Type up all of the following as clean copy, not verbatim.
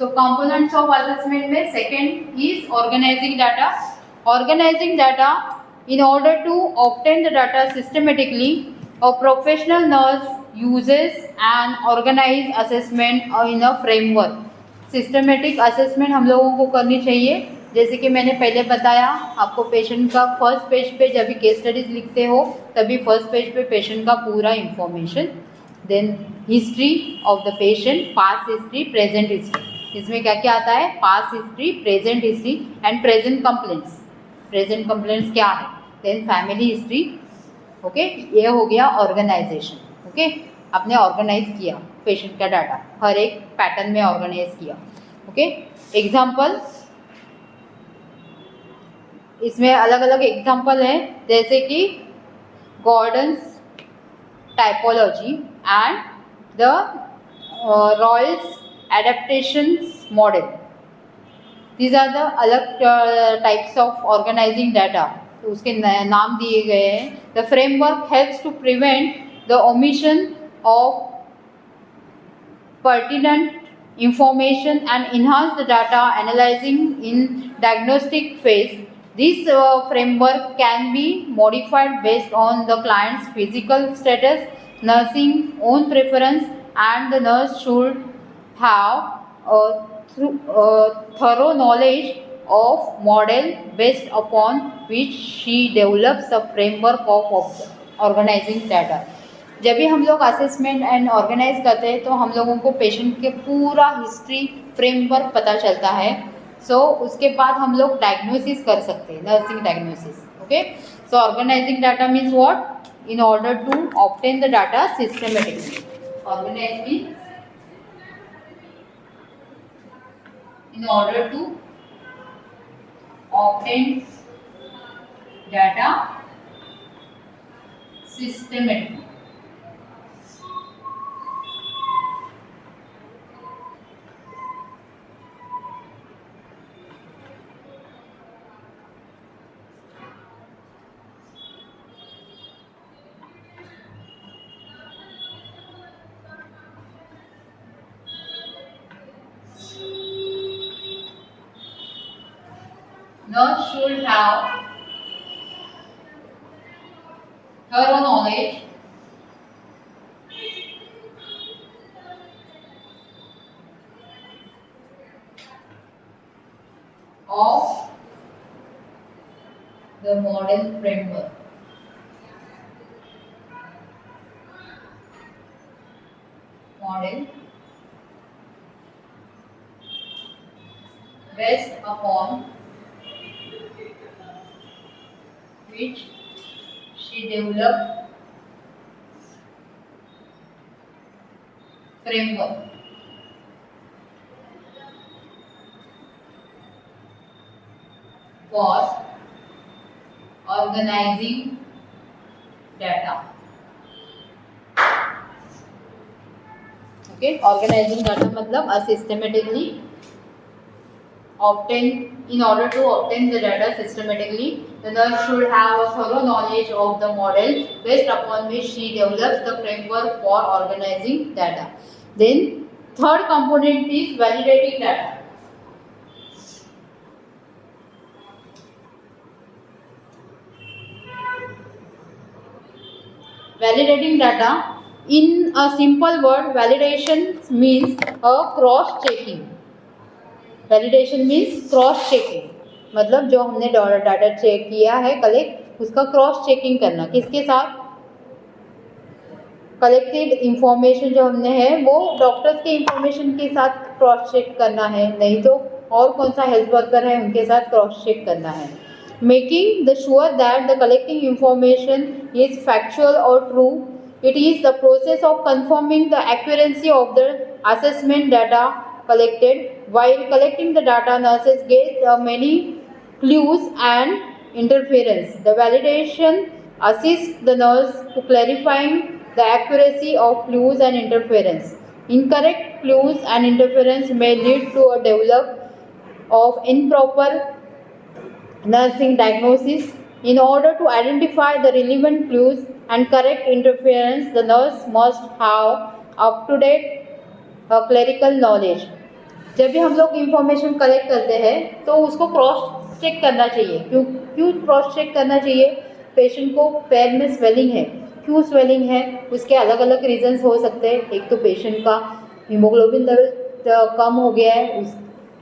So components of assessment में second is organizing data. Organizing data, in order to obtain the data systematically, a professional nurse uses an organized assessment in a framework. Systematic assessment हम लोगों को करनी चाहिए. जैसे कि मैंने पहले बताया आपको, पेशेंट का फर्स्ट पेज पे जब भी केस स्टडीज लिखते हो तभी फर्स्ट पेज पे पेशेंट का पूरा information, then history of the patient, past history, present history. इसमें क्या क्या आता है? Past history, present history and present complaints. Present complaints क्या है? Then family history. ओके, ये हो गया ऑर्गेनाइजेशन. ओके, आपने ऑर्गेनाइज किया पेशेंट का डाटा, हर एक पैटर्न में ऑर्गेनाइज किया. ओके, एग्जाम्पल, इसमें अलग अलग एग्जाम्पल हैं, जैसे कि Gordon's typology and the Royal's adaptations model. These are the अलग टाइप्स ऑफ ऑर्गेनाइजिंग डाटा. उसके नाम दिए गए हैं. The framework helps to prevent the omission of pertinent information and enhance the data analyzing in diagnostic phase. This framework can be modified based on the client's physical status, nursing own preference, and the nurse should have a thorough knowledge of model based upon which she develops a framework of organizing data. जब भी हम लोग assessment and organise करते हैं तो हम लोगों को पेशेंट के पूरा हिस्ट्री फ्रेमवर्क पता चलता है. सो उसके बाद हम लोग डायग्नोसिस कर सकते हैं, nursing diagnosis. Okay, so organizing data means what? In order to obtain the data systematically. Organize means in order to obtain data systematically. Nurse should have thorough knowledge of the model framework. Model based upon which she developed framework for organizing data. Okay, organizing data मतलब systematically obtain. In order to obtain the data systematically, the nurse should have a thorough knowledge of the model based upon which she develops the framework for organizing data. Then third component is validating data. Validating data, in a simple word, validation means a cross checking. Validation means cross checking, मतलब जो हमने data check किया है collect, उसका cross checking करना. किसके साथ? Collected information जो हमने है वो डॉक्टर्स के इंफॉर्मेशन के साथ क्रॉस चेक करना है, नहीं तो और कौन सा हेल्थ वर्कर है उनके साथ क्रॉस चेक करना है. Making the sure that the collecting information is factual और true. It is the process of confirming the accuracy of the assessment data collected. While collecting the data, nurses get many clues and interference. The validation assists the nurse to clarifying the accuracy of clues and interference. Incorrect clues and interference may lead to a development of improper nursing diagnosis. In order to identify the relevant clues and correct interference, the nurse must have up-to-date clerical knowledge. जब भी हम लोग information collect करते हैं तो उसको cross check करना चाहिए। क्यों क्रॉस चेक करना चाहिए? पेशेंट को पैर में स्वेलिंग है, क्यों स्वेलिंग है, उसके अलग अलग रीजंस हो सकते हैं। एक तो पेशेंट का हीमोग्लोबिन लेवल कम हो गया है,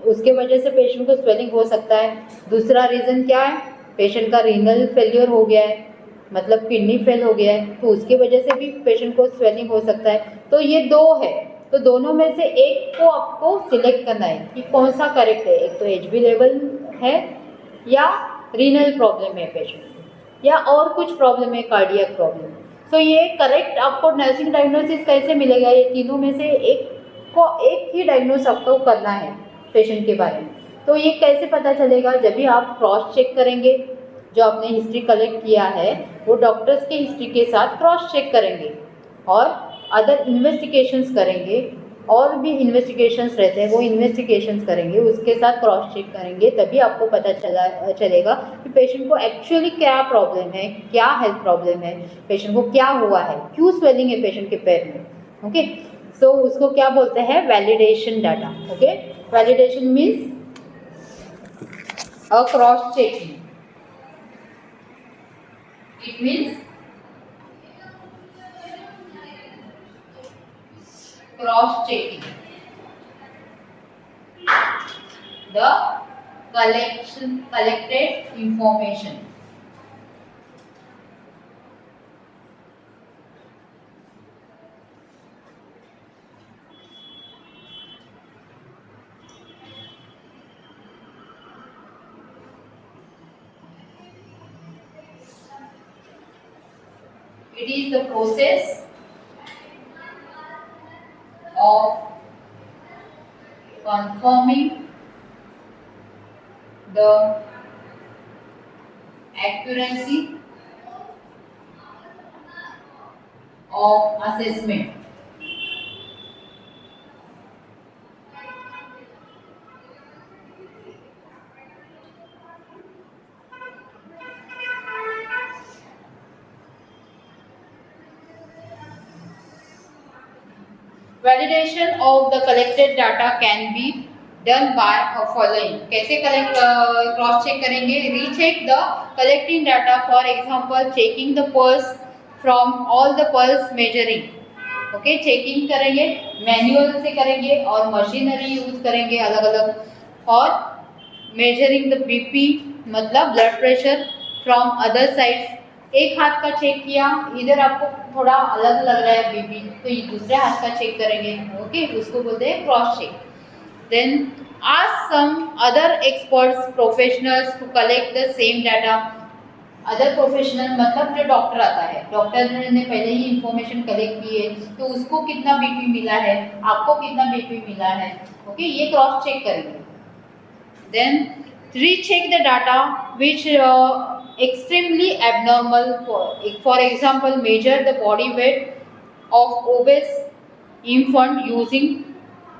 उसके वजह से पेशेंट को स्वेलिंग हो सकता है। दूसरा रीज़न क्या है? पेशेंट का रीनल फेलियर हो गया है, मतलब किडनी फेल हो गया है, तो उसके वजह से भी पेशेंट को स्वेलिंग हो सकता है। तो ये दो है, तो दोनों में से एक को आपको सिलेक्ट करना है कि कौन सा करेक्ट है। एक तो HB लेवल है या रीनल प्रॉब्लम है पेशेंट को, या और कुछ प्रॉब्लम है, कार्डियक प्रॉब्लम। तो ये करेक्ट आपको नर्सिंग डायग्नोसिस कैसे मिलेगा? ये तीनों में से एक ही डायग्नोस आपको करना है पेशेंट के बारे में। तो ये कैसे पता चलेगा? जब भी आप क्रॉस चेक करेंगे, जो आपने हिस्ट्री कलेक्ट किया है वो डॉक्टर्स के हिस्ट्री के साथ क्रॉस चेक करेंगे और अदर इन्वेस्टिगेशंस करेंगे, और भी इन्वेस्टिगेशंस रहते हैं वो इन्वेस्टिगेशंस करेंगे, उसके साथ क्रॉस चेक करेंगे। तभी आपको पता चलेगा कि पेशेंट को एक्चुअली क्या प्रॉब्लम है, क्या हेल्थ प्रॉब्लम है, पेशेंट को क्या हुआ है, क्यों स्वेलिंग है पेशेंट के पैर में। ओके, सो उसको क्या बोलते हैं? Validation data. Okay, validation means a cross checking. It means cross-checking the collected information. It is the process of confirming the accuracy of assessment. Validation of the collected data can be done by following. कैसे cross check करेंगे? Recheck the collecting data, for example checking the pulse from all the pulse measuring. Okay, checking करेंगे, manual से करेंगे और machinery use करेंगे अलग अलग। और मेजरिंग द BP मतलब blood pressure from other sides. एक हाथ का चेक किया, इधर आपको थोड़ा अलग लग रहा है BP, तो ये दूसरे हाथ का चेक करेंगे। ओके, उसको बोलते हैं cross check. Then ask some other experts professionals to collect the same data. Other professional मतलब जो डॉक्टर आता है, डॉक्टर ने पहले ही इंफॉर्मेशन कलेक्ट की है, तो उसको कितना BP मिला है, आपको कितना BP मिला है। ओके, ये क्रॉस चेक करेंगे। Then recheck the data which extremely abnormal. For example, measure the body weight of obese infant using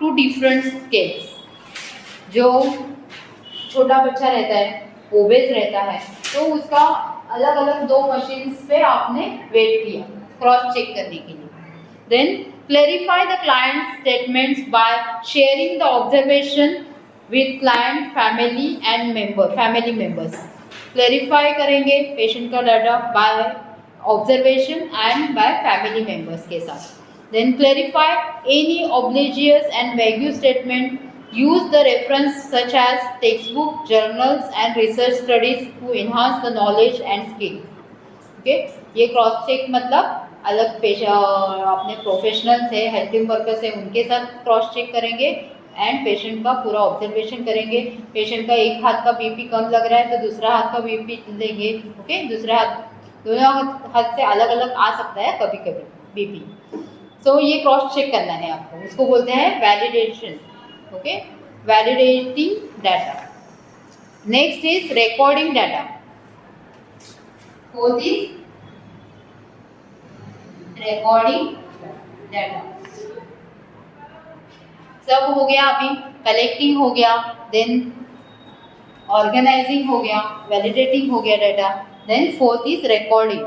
two different scales. जो छोटा बच्चा रहता है, ओबेस रहता है, तो उसका अलग अलग दो मशीन्स पे आपने वेट किया क्रॉस चेक करने के लिए। Then clarify the client statements by sharing the observation with client family members. Clarify करेंगे पेशेंट का data by observation and by family members के साथ। Then clarify any ambiguous and vague statement, use the reference such as textbook, journals and research studies to enhance the knowledge and skill. Okay, ये cross check मतलब अलग अपने professionals है, health workers है, उनके साथ क्रॉस चेक करेंगे and patient का पूरा ऑब्जर्वेशन करेंगे। पेशेंट का एक हाथ का BP कम लग रहा है तो दूसरा हाथ का BP लेंगे। ओके, दूसरा हाथ, दोनों हाथ से अलग अलग आ सकता है कभी कभी BP। सो ये क्रॉस चेक करना है आपको, इसको बोलते हैं validation. Okay, validating data. Next is recording data. Fourth is recording data. सब हो गया, अभी कलेक्टिंग हो गया, देन ऑर्गेनाइजिंग हो गया, वैलिडेटिंग हो गया data, then fourth is recording.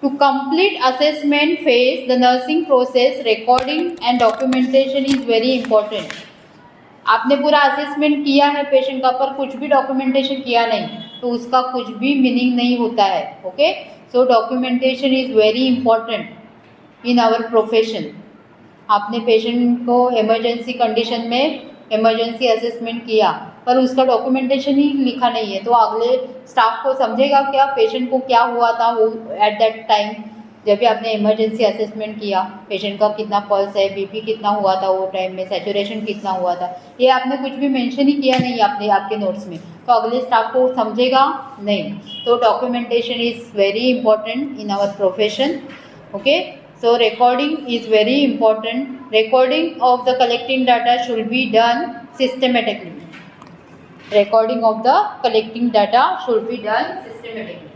To complete assessment phase the nursing process, recording and documentation is very important. आपने पूरा असेसमेंट किया है पेशेंट का पर कुछ भी डॉक्यूमेंटेशन किया नहीं तो उसका कुछ भी मीनिंग नहीं होता है. Okay, so documentation is very important in our profession. आपने पेशेंट को इमरजेंसी कंडीशन में इमरजेंसी असेसमेंट किया पर उसका डॉक्यूमेंटेशन ही लिखा नहीं है तो अगले स्टाफ को समझेगा क्या पेशेंट को क्या हुआ था वो एट दैट टाइम जब भी आपने इमरजेंसी असेसमेंट किया, पेशेंट का कितना पल्स है, बीपी कितना हुआ था वो टाइम में, सैचुरेशन कितना हुआ था, ये आपने कुछ भी मेंशन ही किया नहीं आपके नोट्स में तो अगले स्टाफ को समझेगा नहीं. तो documentation is very important in our profession. Okay, so recording is very important. Recording of the collecting data should be done systematically. Recording of the collecting data should be done systematically.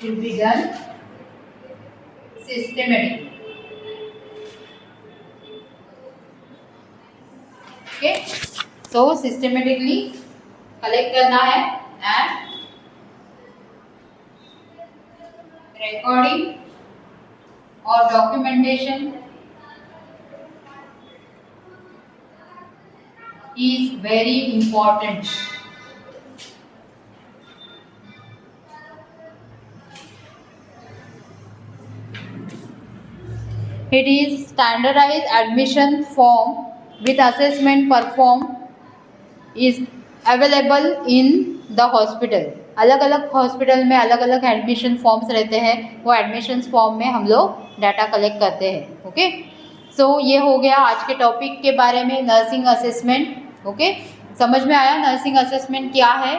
Should be done systematically. Okay, so systematically collect करना है and recording और documentation is very important. It is standardized admission form with assessment performed is available in the hospital. अलग अलग hospital में अलग अलग admission forms रहते हैं, वो एडमिशन फॉर्म में हम लोग डाटा कलेक्ट करते हैं. ओके, सो ये हो गया आज के टॉपिक के बारे में नर्सिंग असेसमेंट. ओके, समझ में आया नर्सिंग असेसमेंट क्या है,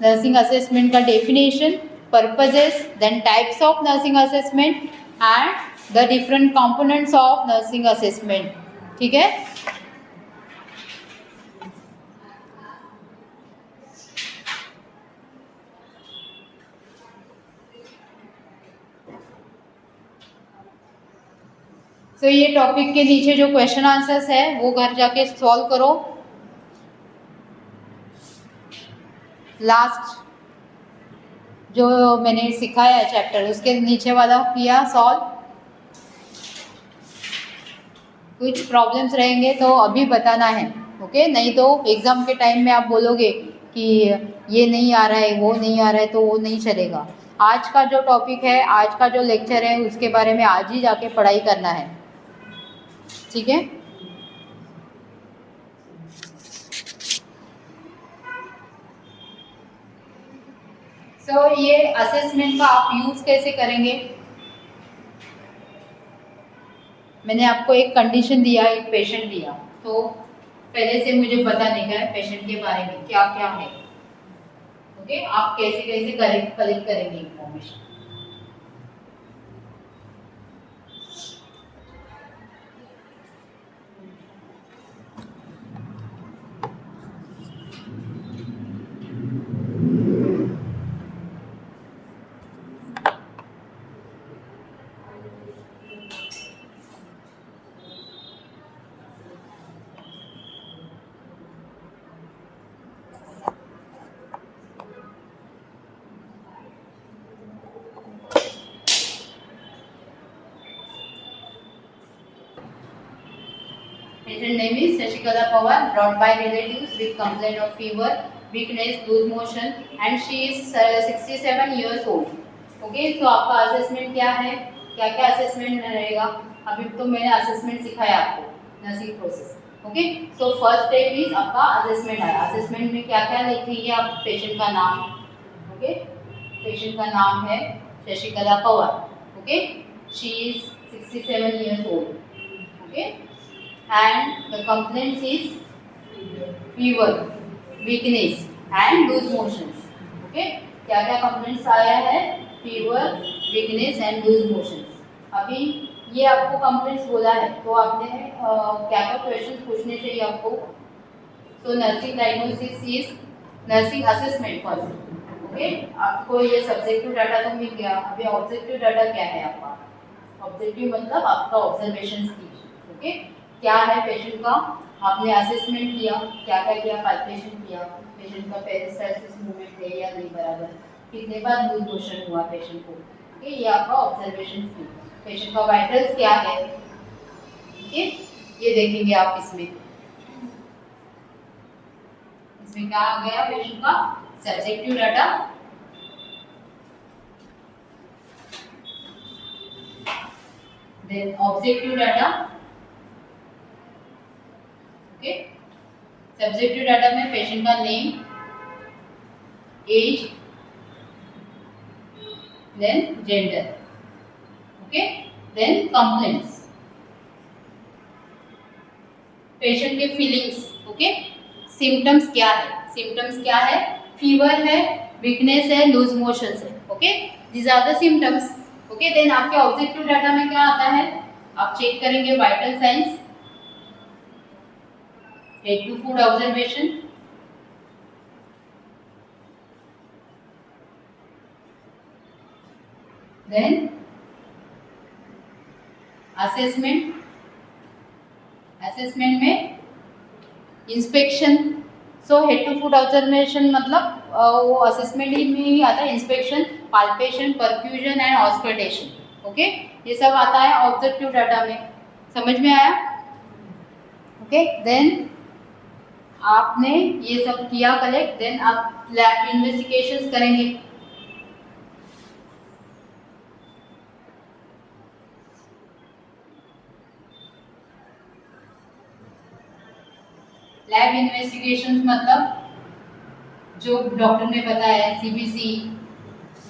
नर्सिंग असेसमेंट का definition, purposes, then types of nursing assessment and the different components of nursing assessment. ठीक है, तो ये टॉपिक के नीचे जो क्वेश्चन आंसर्स है वो घर जाके सॉल्व करो. लास्ट जो मैंने सिखाया है चैप्टर उसके नीचे वाला किया सॉल्व. कुछ प्रॉब्लम्स रहेंगे तो अभी बताना है. ओके, नहीं तो एग्ज़ाम के टाइम में आप बोलोगे कि ये नहीं आ रहा है वो नहीं आ रहा है तो वो नहीं चलेगा. आज का जो टॉपिक है, आज का जो लेक्चर है उसके बारे में आज ही जाके पढ़ाई करना है. ठीक है, सो ये असेसमेंट का आप यूज़ कैसे करेंगे. मैंने आपको एक कंडीशन दिया, एक पेशेंट दिया, तो पहले से मुझे पता नहीं है पेशेंट के बारे में क्या क्या है. ओके, आप कैसे कैसे कलेक्ट करेंगे information. Patient name is Shashikala Pawar, brought by relatives with complaint of fever, weakness, loose motion, and she is 67 years old. Okay, तो आपका असेसमेंट क्या है, क्या क्या असेसमेंट रहेगा. अभी तो मैंने असेसमेंट सिखाया आपको nursing process. Okay, so first step is आपका असेसमेंट है. असेसमेंट में क्या क्या लिखेंगे आप, पेशेंट का नाम. ओके, पेशेंट का नाम है Shashikala Pawar. Okay, she is 67 years old. Okay, and the complaints is fever, weakness and loose motions. Okay, क्या क्या complaints आया है, fever, weakness and loose motions. अभी ये आपको complaints बोला है तो आपने क्या क्या questions पूछने चाहिए आपको. So nursing diagnosis is nursing assessment first. Okay, आपको ये subjective डाटा तो मिल गया. अभी ऑब्जेक्टिव डाटा क्या है आपका, ऑब्जेक्टिव मतलब आपका ऑब्जर्वेशन स्टेज। ओके, क्या है पेशेंट का, आपने असेसमेंट किया, क्या क्या किया, पाल्पेशन किया, पेशेंट का पेरिस्टालसिस मूवमेंट है या नहीं बराबर, कितने बार लूज मोशन हुआ पेशेंट को। ओके, ये आपका ऑब्जर्वेशन स्टेज। पेशेंट का वाइटल्स क्या है, ओके, ये देखेंगे आप इसमें क्या आ गया पेशेंट का subjective data, then objective data. Okay, subjective data में पेशेंट का name, age, then gender, okay, then complaints, patient के फीलिंग्स, ओके, सिम्टम्स क्या है, सिम्टम्स क्या है, फीवर है, वीकनेस है, लूज मोशंस है। Okay, these are the symptoms. Okay, then आपके ऑब्जेक्टिव डाटा में क्या आता है, आप चेक करेंगे vital signs, head to foot observation, then assessment, assessment में inspection. So head to foot observation मतलब वो असेसमेंट ही में ही आता है, inspection, palpation, perfusion and auscultation. Okay, ये सब आता है ऑब्जेक्टिव डाटा में। समझ में आया? ओके, देन आपने ये सब किया कलेक्ट, देन आप लैब इन्वेस्टिगेशंस करेंगे। लैब इन्वेस्टिगेशंस मतलब जो डॉक्टर ने बताया है, CBC,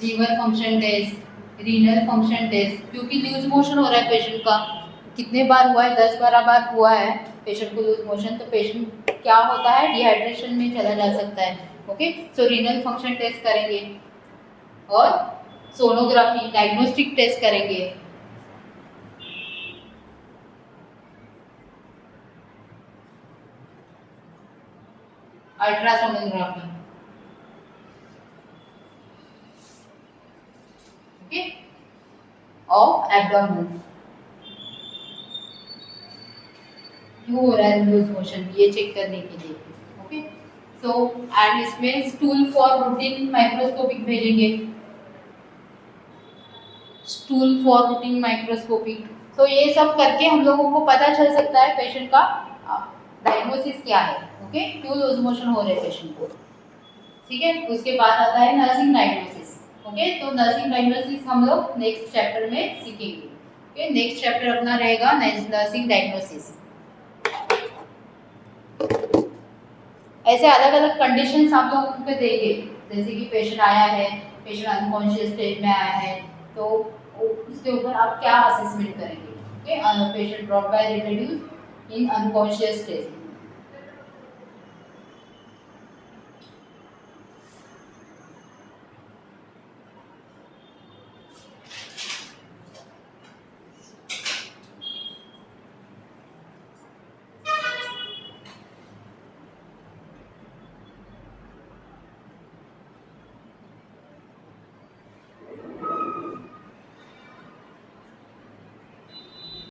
liver function test, renal function test, क्योंकि लूज मोशन हो रहा है पेशेंट का, कितने बार हुआ है, 10-12 बार हुआ है पेशेंट को लूज मोशन, तो पेशेंट क्या होता है, डिहाइड्रेशन में चला जा सकता है। ओके, सो रीनल फंक्शन टेस्ट करेंगे और सोनोग्राफी डायग्नोस्टिक टेस्ट करेंगे। अल्ट्रासोनोग्राफी, ओके, ऑफ एब्डोमेन, क्यों हो रहा है लूज मोशन, ये चेक करने के लिए। ओके, सो एंड इसमें स्टूल फॉर रूटीन माइक्रोस्कोपिक भेजेंगे, स्टूल फॉर रूटीन माइक्रोस्कोपी। तो ये सब करके हम लोगों को पता चल सकता है पेशेंट का डायग्नोसिस क्या है। ओके, क्यों लूज मोशन हो रहे पेशेंट को। ठीक है, उसके बाद आता है नर्सिंग डायग्नोसिस। ओके, तो नर्सिंग डायग्नोसिस हम लोग नेक्स्ट चैप्टर में सीखेंगे। ओके, नेक्स्ट चैप्टर अपना रहेगा नर्सिंग डायग्नोसिस। ऐसे अलग अलग कंडीशंस आप लोग उन पे देंगे, जैसे कि पेशेंट आया है, पेशेंट अनकॉन्शियस स्टेट में आया है, तो उसके ऊपर आप क्या असेसमेंट करेंगे। Okay, patient brought by relatives in unconscious state,